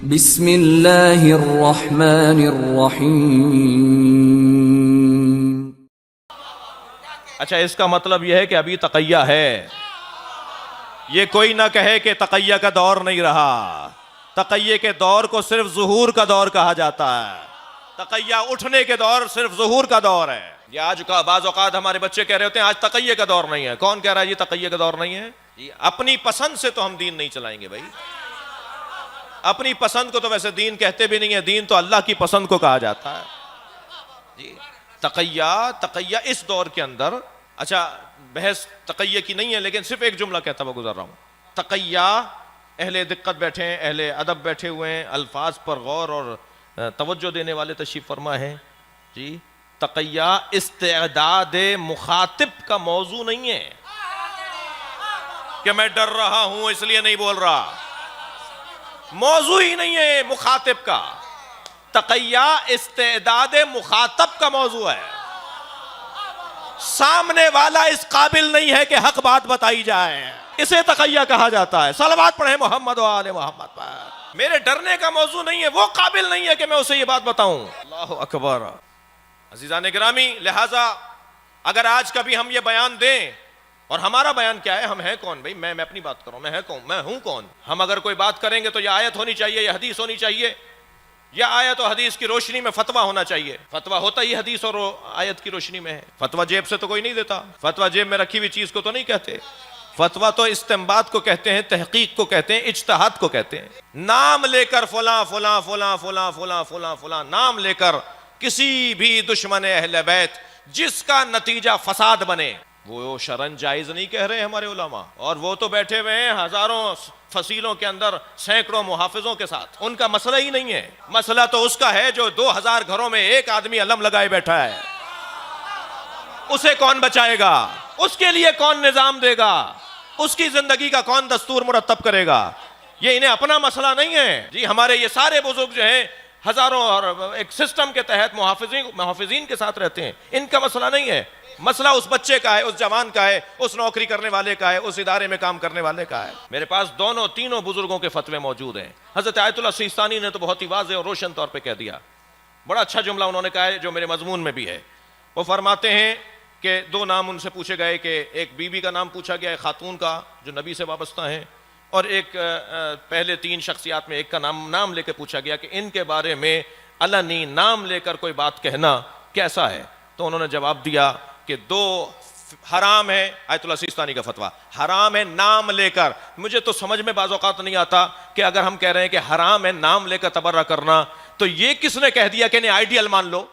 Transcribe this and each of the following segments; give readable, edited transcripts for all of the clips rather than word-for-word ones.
बिस्मिल्लाहिर्रहमानिर्रहीम। अच्छा, इसका मतलब यह है कि अभी तकैया है। ये कोई ना कहे कि तकैया का दौर नहीं रहा। तकैये के दौर को सिर्फ ज़ुहूर का दौर कहा जाता है। तकैया उठने के दौर सिर्फ ज़ुहूर का दौर है। ये आज का बाज़ औक़ात हमारे बच्चे कह रहे होते हैं आज तकैये का दौर नहीं है। कौन कह रहा है ये तकैये का दौर नहीं है? जी, अपनी पसंद से तो हम दीन नहीं चलाएंगे भाई। अपनी पसंद को तो वैसे दीन कहते भी नहीं है। दीन तो अल्लाह की पसंद को कहा जाता है जी। तकैया इस दौर के अंदर, अच्छा बहस तकैये की नहीं है, लेकिन सिर्फ एक जुमला कहता हुआ गुजर रहा हूं। तकैया, अहले दिक्कत बैठे हैं, अहले अदब बैठे हुए हैं, अल्फाज पर गौर और तवज्जो देने वाले तशरीफ फरमा है जी। तकैया इस्तेदाद मुखातिब का मौजू नहीं है कि मैं डर रहा हूं इसलिए नहीं बोल रहा। मौजू ही नहीं है मुखातिब का। तकैया इस्तेदाद मुखातब का मौजू है। सामने वाला इस काबिल नहीं है कि हक बात बताई जाए, इसे तकैया कहा जाता है। सलवात पढ़े मोहम्मद व आले मोहम्मद पर। मेरे डरने का मौजू नहीं है, वो काबिल नहीं है कि मैं उसे ये बात बताऊं। अल्लाह अकबर। अजीजान गिरामी, लिहाजा अगर आज कभी हम ये बयान दें, और हमारा बयान क्या है, हम हैं कौन भाई? मैं अपनी बात कर रहा हूं, मैं हूं कौन? हम अगर कोई बात करेंगे तो यह आयत होनी चाहिए, यह हदीस होनी चाहिए, या आयत और हदीस की रोशनी में फतवा होना चाहिए। फतवा होता ही हदीस और आयत की रोशनी में है। फतवा जेब से तो कोई नहीं देता। फतवा जेब में रखी हुई चीज को तो नहीं कहते। फतवा तो इस्तेंबात को कहते हैं, तहकीक को कहते हैं, इज्तिहाद को कहते हैं। नाम लेकर फला फला फला फला फला फला फला नाम लेकर किसी भी दुश्मन अहले बैत जिसका नतीजा फसाद बने, वो शरन जायज नहीं कह रहे हमारे उलमा। और वो तो बैठे हुए हैं हजारों फसीलों के अंदर सैकड़ों मुहाफिजों के साथ। उनका मसला ही नहीं है। मसला तो उसका है जो 2000 घरों में एक आदमी अलम लगाए बैठा है। उसे कौन बचाएगा? उसके लिए कौन निजाम देगा? उसकी जिंदगी का कौन दस्तूर मुरत्तब करेगा? ये इन्हें अपना मसला नहीं है जी। हमारे ये सारे बुजुर्ग जो हैं हजारों और एक सिस्टम के तहत मुहाफिजीन के साथ रहते हैं। इनका मसला नहीं है। मसला उस बच्चे का है, उस जवान का है, उस नौकरी करने वाले का है, उस इदारे में काम करने वाले का है। मेरे पास तीनों बुजुर्गों के फतवे मौजूद हैं। हजरत आयतुल्लाह सिस्तानी ने तो बहुत ही वाज़ेह और रोशन तौर पे कह दिया। बड़ा अच्छा जुमला उन्होंने कहा है जो मेरे मजमून में भी है। वो फरमाते हैं कि 2 नाम उनसे पूछे गए कि एक बीबी का नाम पूछा गया, एक खातून का जो नबी से वाबस्ता है, और एक पहले 3 शख्सियात में एक का नाम लेकर पूछा गया कि इनके बारे में अलनी नाम लेकर कोई बात कहना कैसा है। तो उन्होंने जवाब दिया कि 2 हराम है। आयतुल्लाह सिस्तानी का फतवा, हराम है नाम लेकर। मुझे तो समझ में बाज़ औक़ात नहीं आता कि अगर हम कह रहे हैं कि हराम है नाम लेकर तबर्रा करना, तो ये किसने कह दिया कि इन्हें आइडियल मान लो?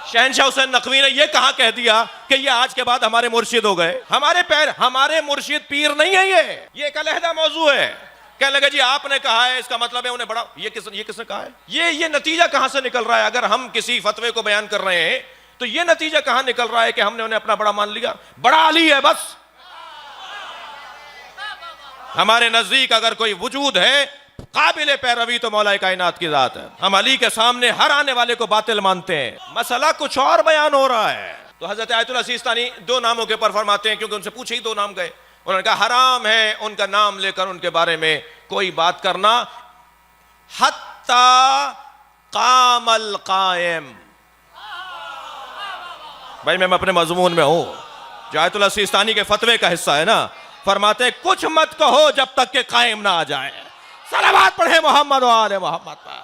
शहनशाह हुसैन नकवी ने यह कहां कह दिया कि ये आज के बाद हमारे मुर्शिद हो गए? हमारे मुर्शिद पीर नहीं है। ये एक अलहदा मौजू है। कहने लगे जी आपने कहा है, इसका मतलब है उन्हें बड़ा। ये किसने कहा है? ये नतीजा कहां से निकल रहा है? अगर हम किसी फतवे को बयान कर रहे हैं तो ये नतीजा कहां निकल रहा है कि हमने उन्हें अपना बड़ा मान लिया? बड़ा अली है बस। हमारे नजदीक अगर कोई वजूद है काबिल पैरवी तो मौला कायनात की जात है। हम अली के सामने हर आने वाले को बातिल मानते हैं। मसला कुछ और बयान हो रहा है। तो हजरत आयतुल्लाह सिस्तानी 2 नामों के ऊपर फरमाते हैं, क्योंकि उनसे पूछे ही 2 नाम गए। उन्होंने कहा हराम है उनका नाम लेकर उनके बारे में कोई बात करना, हत्ता कामल कायम। भाई मैं अपने मजमून में हूं, जो आयतुल्लाह सिस्तानी के फतवे का हिस्सा है ना। फरमाते कुछ मत कहो जब तक के कायम ना आ जाए। सलावत पढ़े मोहम्मद व आले मोहम्मद पर।